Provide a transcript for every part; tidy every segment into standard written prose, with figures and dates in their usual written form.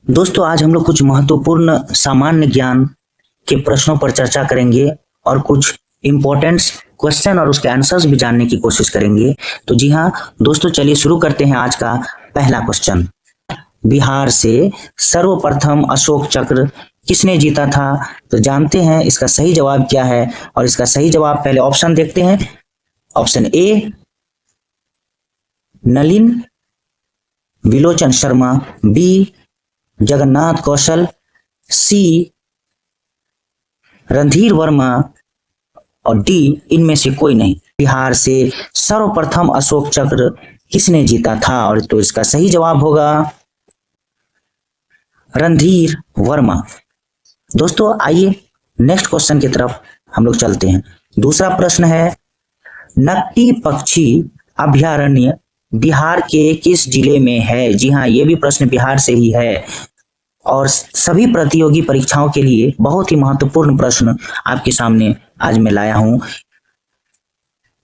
दोस्तों आज हम लोग कुछ महत्वपूर्ण सामान्य ज्ञान के प्रश्नों पर चर्चा करेंगे और कुछ इम्पोर्टेंट क्वेश्चन और उसके आंसर्स भी जानने की कोशिश करेंगे। तो जी हाँ दोस्तों, चलिए शुरू करते हैं आज का पहला क्वेश्चन। बिहार से सर्वप्रथम अशोक चक्र किसने जीता था? तो जानते हैं इसका सही जवाब क्या है। और इसका सही जवाब पहले ऑप्शन देखते हैं। Option A Nalin Vilochan Sharma, B Jagannath Kaushal, C Randhir Verma और डी इनमें से कोई नहीं। बिहार से सर्वप्रथम अशोक चक्र किसने जीता था? और तो इसका सही जवाब होगा रणधीर वर्मा। दोस्तों आइए नेक्स्ट क्वेश्चन की तरफ हम लोग चलते हैं। दूसरा प्रश्न है, नकटी पक्षी अभयारण्य बिहार के किस जिले में है? जी हाँ, ये भी प्रश्न बिहार से ही है और सभी प्रतियोगी परीक्षाओं के लिए बहुत ही महत्वपूर्ण प्रश्न आपके सामने आज मैं लाया हूं।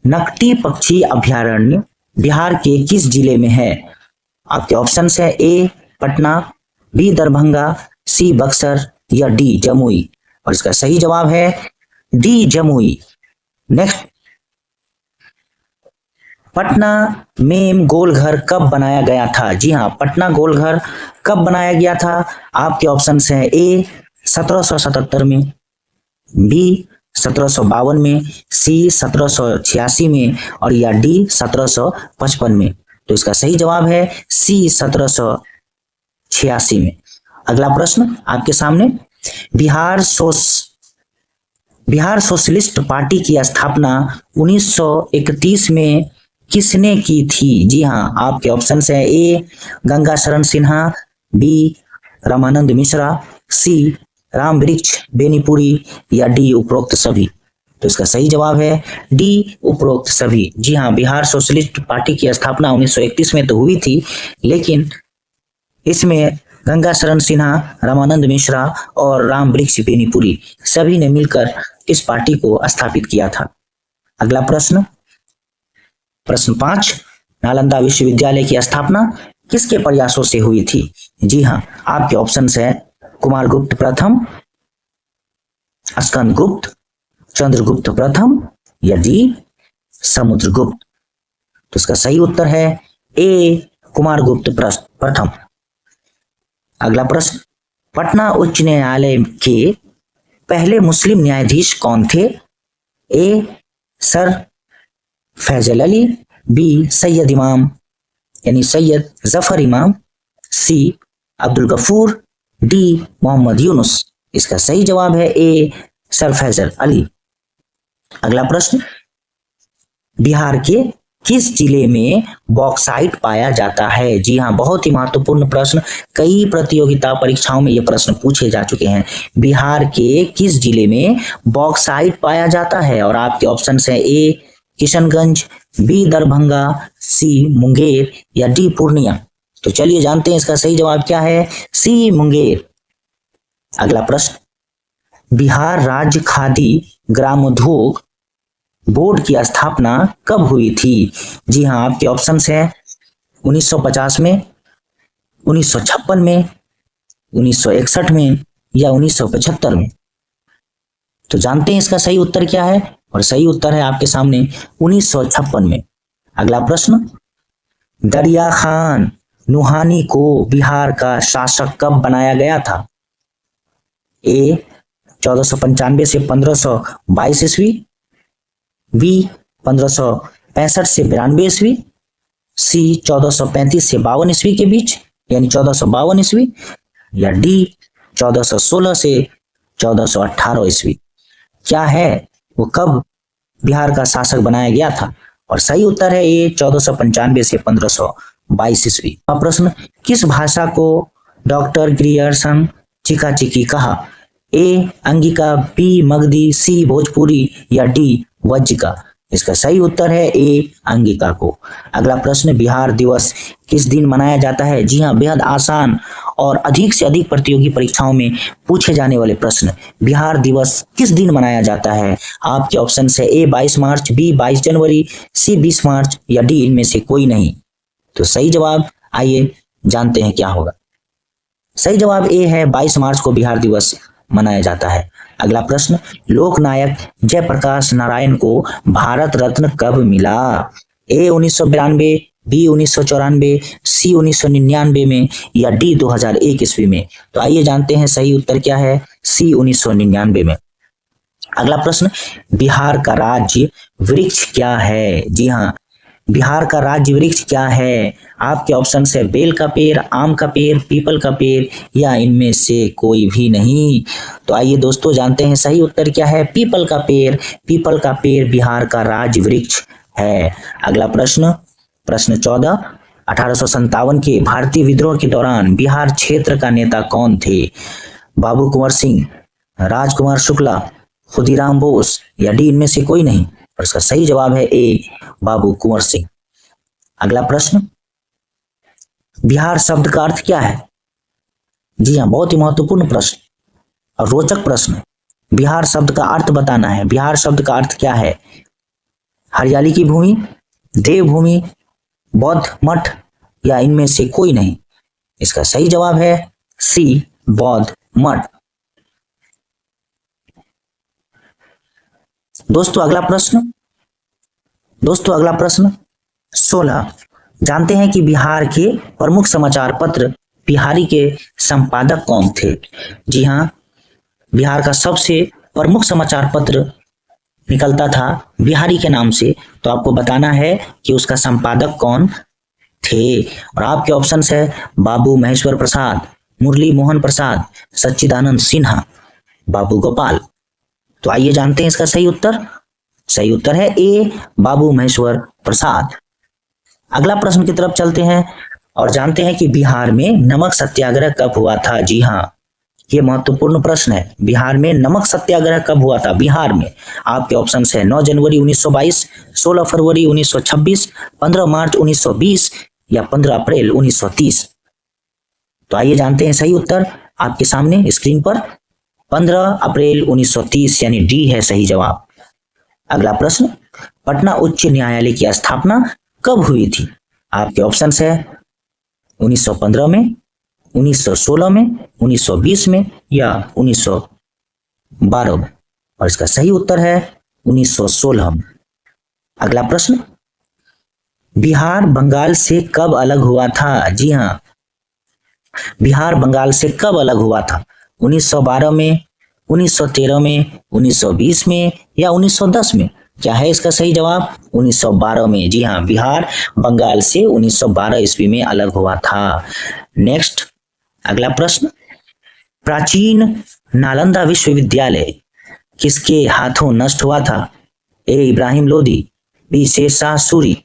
नकटी पक्षी अभयारण्य बिहार के किस जिले में है? आपके ऑप्शंस है ए पटना, बी दरभंगा, सी बक्सर या डी जमुई। और इसका सही जवाब है डी जमुई। नेक्स्ट, पटना में गोलघर कब बनाया गया था? जी हाँ, पटना गोलघर कब बनाया गया था? आपके ऑप्शंस हैं ए 1777 में, बी 1752 में, सी 1786 में और या डी 1755 में। तो इसका सही जवाब है सी 1786 में। अगला प्रश्न आपके सामने, बिहार सोशलिस्ट पार्टी की स्थापना 1931 में किसने की थी? जी हाँ, आपके ऑप्शन है ए गंगा शरण सिन्हा, बी रामानंद मिश्रा, सी राम वृक्ष बेनीपुरी या डी उपरोक्त सभी। तो इसका सही जवाब है डी उपरोक्त सभी। जी हाँ, बिहार सोशलिस्ट पार्टी की स्थापना 1931 में तो हुई थी, लेकिन इसमें गंगा शरण सिन्हा, रामानंद मिश्रा और राम वृक्ष बेनीपुरी सभी ने मिलकर इस पार्टी को स्थापित किया था। अगला प्रश्न, प्रश्न 5, नालंदा विश्वविद्यालय की स्थापना किसके प्रयासों से हुई थी? जी हाँ, आपके ऑप्शंस है कुमारगुप्त प्रथम, स्कंदगुप्त, चंद्रगुप्त प्रथम या डी समुद्रगुप्त। तो इसका सही उत्तर है ए कुमारगुप्त प्रथम। अगला प्रश्न, पटना उच्च न्यायालय के पहले मुस्लिम न्यायाधीश कौन थे? ए सर फैजल अली, बी सैयद इमाम यानी सैयद जफर इमाम, सी अब्दुल गफूर, डी मोहम्मद यूनुस। इसका सही जवाब है ए सर फैजल अली। अगला प्रश्न, बिहार के किस जिले में बॉक्साइट पाया जाता है? जी हाँ, बहुत ही महत्वपूर्ण प्रश्न, कई प्रतियोगिता परीक्षाओं में ये प्रश्न पूछे जा चुके हैं। बिहार के किस जिले में बॉक्साइट पाया जाता है? और आपके ऑप्शंस है ए किशनगंज, बी दरभंगा, सी मुंगेर या डी पूर्णिया। तो चलिए जानते हैं इसका सही जवाब क्या है, सी मुंगेर। अगला प्रश्न, बिहार राज्य खादी ग्रामोद्योग बोर्ड की स्थापना कब हुई थी? जी हाँ, आपके ऑप्शंस हैं 1950 में, 1956 में, 1961 में या 1975 में। तो जानते हैं इसका सही उत्तर क्या है? और सही उत्तर है आपके सामने 1956 में। अगला प्रश्न, दरिया खान नुहानी को बिहार का शासक कब बनाया गया था? ए 1495 से 1522 ईस्वी, बी 1565 से 92 ईस्वी, सी 1435 से 52 ईस्वी के बीच यानी 1452 ईस्वी या डी 1416 से 1418 ईस्वी। क्या है वो, कब बिहार का शासक बनाया गया था? और सही उत्तर है ए 1495 से 1522 ईस्वी। प्रश्न, किस भाषा को डॉक्टर ग्रियर्सन चिकाचिकी कहा? ए अंगिका, बी मगधी, सी भोजपुरी या डी वज्जिका। इसका सही उत्तर है ए अंगिका को। अगला प्रश्न, बिहार दिवस किस दिन मनाया जाता है? जी हाँ, बेहद आसान और अधिक से अधिक प्रतियोगी परीक्षाओं में पूछे जाने वाले प्रश्न, बिहार दिवस किस दिन मनाया जाता है? आपके ऑप्शन है ए 22 मार्च, बी 22 जनवरी, सी 20 मार्च या डी इनमें से कोई नहीं। तो सही जवाब आइए जानते हैं क्या होगा। सही जवाब ए है, 22 मार्च को बिहार दिवस मनाया जाता है। अगला प्रश्न, लोकनायक जयप्रकाश नारायण को भारत रत्न कब मिला? ए 1992, बी 1994, सी 1999 में, या डी 2001 ईस्वी में? तो आइए जानते हैं सही उत्तर क्या है, सी 1999 में। अगला प्रश्न, बिहार का राज्य वृक्ष क्या है? जी हाँ, बिहार का राज्य वृक्ष क्या है? आपके ऑप्शन है बेल का पेड़, आम का पेड़, पीपल का पेड़, या इनमें से कोई भी नहीं। तो आइए दोस्तों जानते हैं सही उत्तर क्या है, पीपल का पेड़। पीपल का पेड़ बिहार का राज्य वृक्ष है। अगला प्रश्न, प्रश्न 14, 1857 के भारतीय विद्रोह के दौरान बिहार क्षेत्र का नेता कौन थे? बाबू कुंवर सिंह, राजकुमार शुक्ला, खुदीराम बोस, या डी इनमें से कोई नहीं? और इसका सही जवाब है ए, बाबू कुंवर सिंह। अगला प्रश्न, बिहार शब्द का अर्थ क्या है? जी हाँ, बहुत ही महत्वपूर्ण प्रश्न और रोचक प्रश्न। बिहार शब्द का अर्थ बताना है। बिहार शब्द का अर्थ क्या है? हरियाली की भूमि, देवभूमि, बौद्ध मठ, या इनमें से कोई नहीं? इसका सही जवाब है सी, बौद्ध मठ। दोस्तों अगला प्रश्न 16, जानते हैं कि बिहार के प्रमुख समाचार पत्र बिहारी के संपादक कौन थे? जी हाँ, बिहार का सबसे प्रमुख समाचार पत्र निकलता था बिहारी के नाम से। तो आपको बताना है कि उसका संपादक कौन थे। और आपके ऑप्शन है बाबू महेश्वर प्रसाद, मुरली मोहन प्रसाद, सच्चिदानंद सिन्हा, बाबू गोपाल। तो आइए जानते हैं इसका सही उत्तर। सही उत्तर है ए, बाबू महेश्वर प्रसाद। अगला प्रश्न की तरफ चलते हैं और जानते हैं कि बिहार में नमक सत्याग्रह कब हुआ था? जी हाँ, ये महत्वपूर्ण प्रश्न है। बिहार में नमक सत्याग्रह कब हुआ था? बिहार में आपके ऑप्शन है 9 जनवरी 1922, 16 फरवरी 1926, 15 मार्च 1920, या 15 अप्रैल 1930। तो आइए जानते हैं सही उत्तर। आपके सामने स्क्रीन पर 15 अप्रैल 1930 यानी डी है सही जवाब। अगला प्रश्न, पटना उच्च न्यायालय की स्थापना कब हुई थी? आपके ऑप्शन है 1915 में, 1916 में, 1920 में, या 1912 में? और इसका सही उत्तर है 1916 में। अगला प्रश्न, बिहार बंगाल से कब अलग हुआ था? जी हाँ, बिहार बंगाल से कब अलग हुआ था? 1912 में, 1913 में, 1920 में, या 1910 में? क्या है इसका सही जवाब? 1912 में। जी हाँ, बिहार बंगाल से 1912 ईस्वी में अलग हुआ था। नेक्स्ट अगला प्रश्न, प्राचीन नालंदा विश्वविद्यालय किसके हाथों नष्ट हुआ था? ए इब्राहिम लोदी, बी शेरशाह सूरी,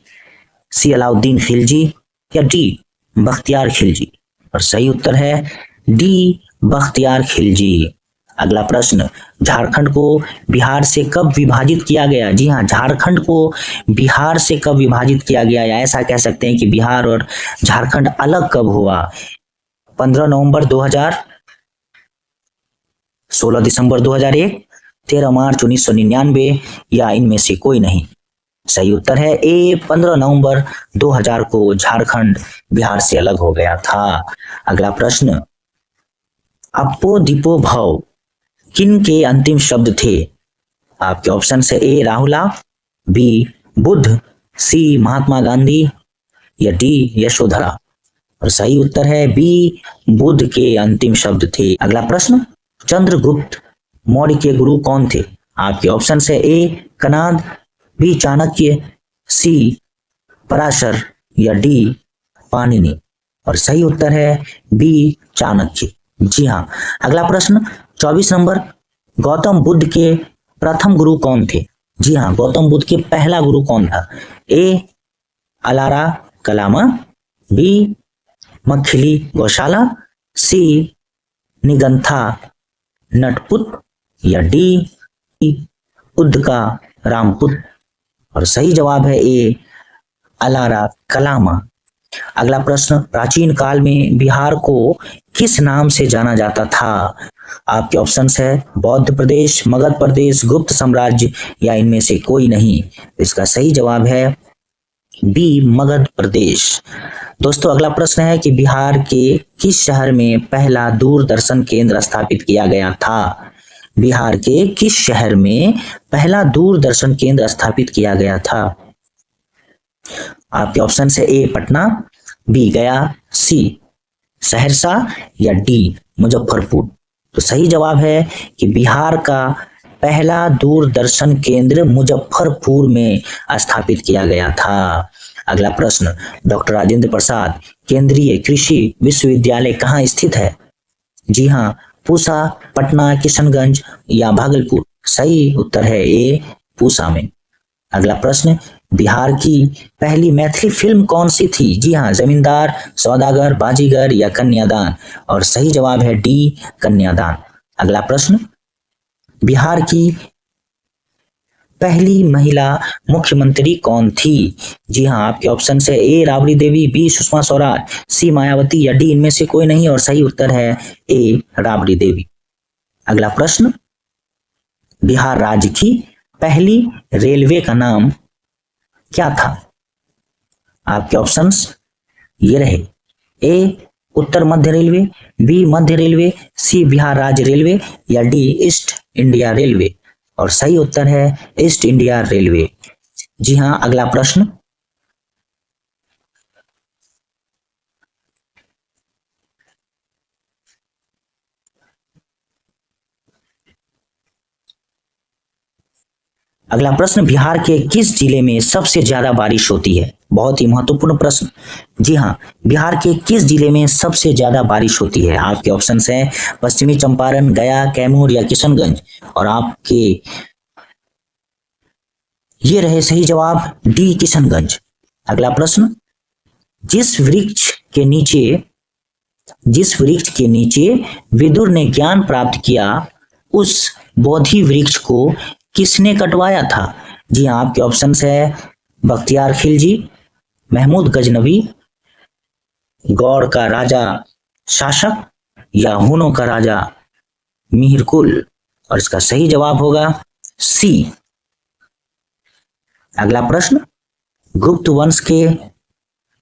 सी अलाउद्दीन खिलजी, या डी बख्तियार खिलजी? और सही उत्तर है डी बख्तियार खिलजी। अगला प्रश्न, झारखंड को बिहार से कब विभाजित किया गया? जी हाँ, झारखंड को बिहार से कब विभाजित किया गया, या ऐसा कह सकते हैं कि बिहार और झारखंड अलग कब हुआ? 15 नवंबर 2000, 16 दिसंबर 2001, 13 मार्च 1999, या इनमें से कोई नहीं? सही उत्तर है ए, 15 नवंबर 2000 को झारखंड बिहार से अलग हो गया था। अगला प्रश्न, अप्पो दीपो भव किन के अंतिम शब्द थे? आपके ऑप्शन है ए राहुला, बी बुद्ध, सी महात्मा गांधी, या डी यशोधरा? और सही उत्तर है बी, बुद्ध के अंतिम शब्द थे। अगला प्रश्न, चंद्रगुप्त मौर्य के गुरु कौन थे? आपके ऑप्शन है ए कनाद, बी चाणक्य, सी पराशर, या डी पाणिनि? और सही उत्तर है बी चाणक्य। जी हाँ। अगला प्रश्न 24 नंबर, गौतम बुद्ध के प्रथम गुरु कौन थे? जी हाँ, गौतम बुद्ध के पहला गुरु कौन था? ए अलारा कलामा, बी मखिली गौशाला, सी निगंथा नटपुत, या डी उद्दका रामपुत? और सही जवाब है ए अलारा कलामा। अगला प्रश्न, प्राचीन काल में बिहार को किस नाम से जाना जाता था? आपके ऑप्शन है बौद्ध प्रदेश, मगध प्रदेश, गुप्त साम्राज्य, या इनमें से कोई नहीं? इसका सही जवाब है बी मगध प्रदेश। दोस्तों अगला प्रश्न है कि बिहार के किस शहर में पहला दूरदर्शन केंद्र स्थापित किया गया था? बिहार के किस शहर में पहला दूरदर्शन केंद्र स्थापित किया गया था? आपके ऑप्शन है ए पटना, बी गया, सी सहरसा या डी मुजफ्फरपुर। तो सही जवाब है कि बिहार का पहला दूरदर्शन केंद्र मुजफ्फरपुर में स्थापित किया गया था। अगला प्रश्न, डॉक्टर राजेंद्र प्रसाद केंद्रीय कृषि विश्वविद्यालय कहाँ स्थित है? जी हाँ, पूसा, पटना, किशनगंज या भागलपुर। सही उत्तर है ए पूसा में। अगला प्रश्न, बिहार की पहली मैथिली फिल्म कौन सी थी? जी हाँ, जमींदार, सौदागर, बाजीगर या कन्यादान। और सही जवाब है डी कन्यादान। अगला प्रश्न, बिहार की पहली महिला मुख्यमंत्री कौन थी? जी हाँ, आपके ऑप्शन है ए राबड़ी देवी, बी सुषमा स्वराज, सी मायावती या डी इनमें से कोई नहीं। और सही उत्तर है ए राबड़ी देवी। अगला प्रश्न, बिहार राज्य की पहली रेलवे का नाम क्या था? आपके ऑप्शंस ये रहे, ए उत्तर मध्य रेलवे, बी मध्य रेलवे, सी बिहार राज्य रेलवे या डी ईस्ट इंडिया रेलवे। और सही उत्तर है ईस्ट इंडिया रेलवे। जी हाँ, अगला प्रश्न, अगला प्रश्न, बिहार के किस जिले में सबसे ज्यादा बारिश होती है? बहुत ही महत्वपूर्ण प्रश्न। जी हाँ, बिहार के किस जिले में सबसे ज्यादा बारिश होती है? आपके ऑप्शन हैं पश्चिमी चंपारण, गया, कैमूर या किशनगंज। और आपके ये रहे सही जवाब डी किशनगंज। अगला प्रश्न, जिस वृक्ष के नीचे विदुर ने ज्ञान प्राप्त किया उस बोधि वृक्ष को किसने कटवाया था? जी हाँ, आपके ऑप्शन है बख्तियार खिलजी, महमूद गजनवी, गौड़ का राजा शासक या हुनों का राजा मिहिरकुल। और इसका सही जवाब होगा सी। अगला प्रश्न, गुप्त वंश के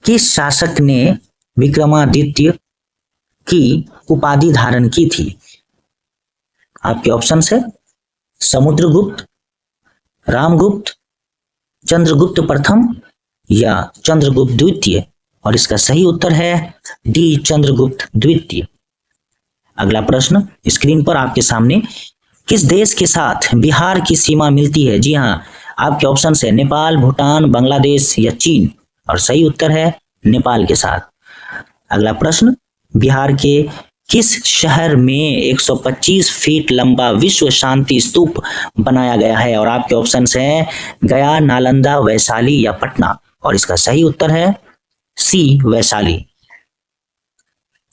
किस शासक ने विक्रमादित्य की उपाधि धारण की थी? आपके ऑप्शन है समुद्रगुप्त, रामगुप्त, चंद्रगुप्त प्रथम या चंद्रगुप्त द्वितीय। और इसका सही उत्तर है डी चंद्रगुप्त द्वितीय। अगला प्रश्न स्क्रीन पर आपके सामने, किस देश के साथ बिहार की सीमा मिलती है? जी हाँ, आपके ऑप्शन है नेपाल, भूटान, बांग्लादेश या चीन। और सही उत्तर है नेपाल के साथ। अगला प्रश्न, बिहार के किस शहर में 125 फीट लंबा विश्व शांति स्तूप बनाया गया है? और आपके ऑप्शन हैं गया, नालंदा, वैशाली या पटना। और इसका सही उत्तर है सी वैशाली।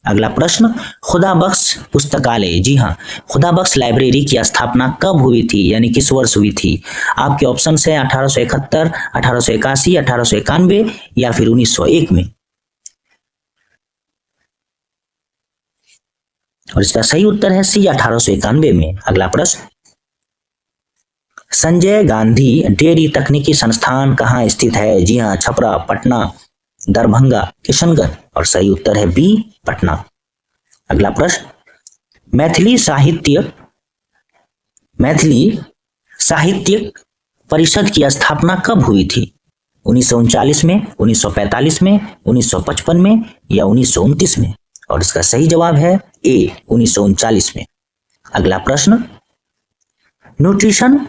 अगला प्रश्न, खुदा बख्श पुस्तकालय, जी हाँ, खुदा बख्श लाइब्रेरी की स्थापना कब हुई थी, यानी किस वर्ष हुई थी? आपके ऑप्शन है 1871, 1881, 1891 या फिर 1901 में। और इसका सही उत्तर है सी 1891 में। अगला प्रश्न, संजय गांधी डेयरी तकनीकी संस्थान कहाँ स्थित है? जी हाँ, छपरा, पटना, दरभंगा, किशनगंज। और सही उत्तर है बी पटना। अगला प्रश्न, मैथिली साहित्यिक परिषद की स्थापना कब हुई थी? 1939 में, 1945 में, 1955 में या 1929 में। और इसका सही जवाब है ए 1939 में। अगला प्रश्न, न्यूट्रिशन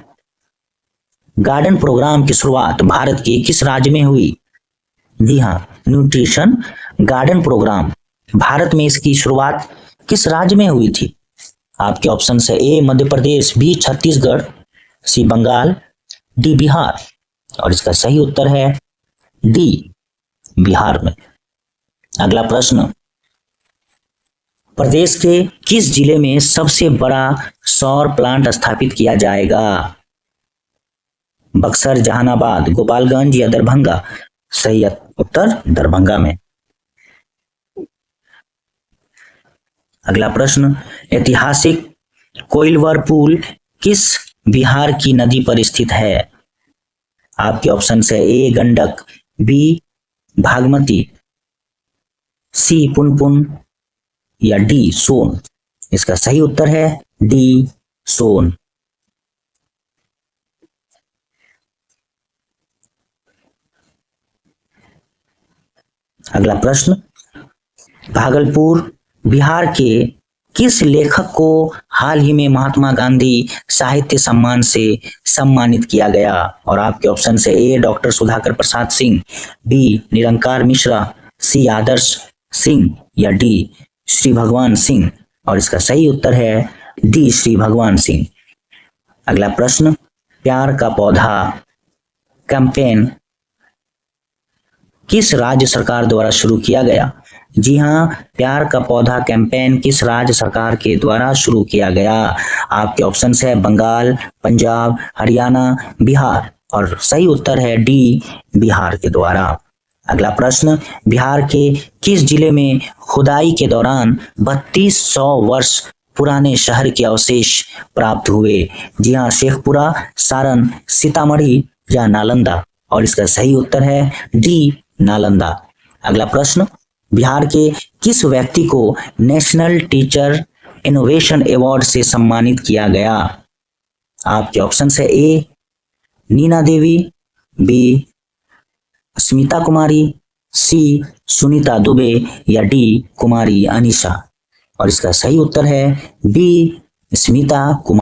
गार्डन प्रोग्राम की शुरुआत भारत के किस राज्य में हुई? जी हाँ, न्यूट्रिशन गार्डन प्रोग्राम भारत में इसकी शुरुआत किस राज्य में हुई थी? आपके ऑप्शन है ए मध्य प्रदेश, बी छत्तीसगढ़, सी बंगाल, डी बिहार। और इसका सही उत्तर है डी बिहार में। अगला प्रश्न, प्रदेश के किस जिले में सबसे बड़ा सौर प्लांट स्थापित किया जाएगा? बक्सर, जहानाबाद, गोपालगंज या दरभंगा। सही उत्तर दरभंगा में। अगला प्रश्न, ऐतिहासिक कोइलवर पुल किस बिहार की नदी पर स्थित है? आपके ऑप्शन है ए गंडक, बी भागमती, सी पुनपुन या डी सोन। इसका सही उत्तर है डी सोन। अगला प्रश्न, भागलपुर बिहार के किस लेखक को हाल ही में महात्मा गांधी साहित्य सम्मान से सम्मानित किया गया? और आपके ऑप्शन से ए डॉक्टर सुधाकर प्रसाद सिंह, बी निरंकार मिश्रा, सी आदर्श सिंह या डी श्री भगवान सिंह। और इसका सही उत्तर है डी श्री भगवान सिंह। अगला प्रश्न, प्यार का पौधा कैंपेन किस राज्य सरकार द्वारा शुरू किया गया? जी हाँ, प्यार का पौधा कैंपेन किस राज्य सरकार के द्वारा शुरू किया गया? आपके ऑप्शन है बंगाल, पंजाब, हरियाणा, बिहार। और सही उत्तर है डी बिहार के द्वारा। अगला प्रश्न, बिहार के किस जिले में खुदाई के दौरान 3200 वर्ष पुराने शहर के अवशेष प्राप्त हुए? जी हाँ, शेखपुरा, सारण, सीतामढ़ी या नालंदा। और इसका सही उत्तर है डी नालंदा। अगला प्रश्न, बिहार के किस व्यक्ति को नेशनल टीचर इनोवेशन अवार्ड से सम्मानित किया गया? आपके ऑप्शन है ए नीना देवी, बी स्मिता कुमारी, सी सुनीता दुबे या डी कुमारी अनीशा। और इसका सही उत्तर है बी स्मिता कुमारी।